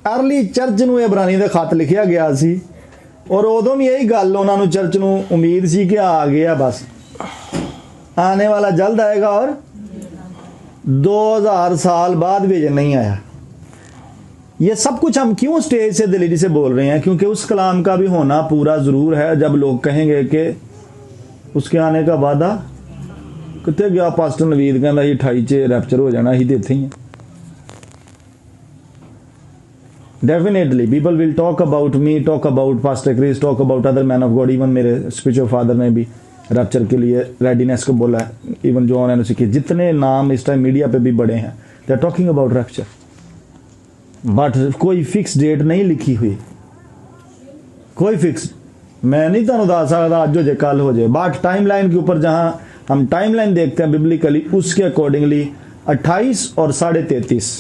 Early church ਨੂੰ ਇਬਰਾਨੀ ਦਾ ਖਤ ਲਿਖਿਆ ਗਿਆ ਸੀ और उदों भी यही गल उन्होंने चर्च ਨੂੰ उम्मीद सी कि आ गया बस आने वाला जल्द आएगा और 2000 साल बाद भी नहीं आया। ये सब कुछ हम क्यों स्टेज से दिलीरी से बोल रहे हैं? क्योंकि उस कलाम का भी होना पूरा ज़रूर है। जब लोग कहेंगे कि उसके आने का वादा कितने गया, पास्टर नवीद कहता ही 28 च रैप्चर हो जाना, ही तो इत्थे ही है। Definitely people will talk about me, talk about Pastor Chris, talk about other men of God। Even मेरे स्पिरिचुअल फादर ने भी रैप्चर के लिए रेडीनेस को बोला है। इवन जॉन एंड सीखे जितने नाम इस टाइम मीडिया पे भी बड़े हैं, they are talking about rapture, but कोई फिक्स डेट नहीं लिखी हुई, कोई फिक्स मैं नहीं तुहानू दस सकदा अज हो जाए कल हो जाए। बट टाइम लाइन के ऊपर जहाँ हम टाइम लाइन देखते हैं बिबलिकली, उसके अकॉर्डिंगली 28 और 33.5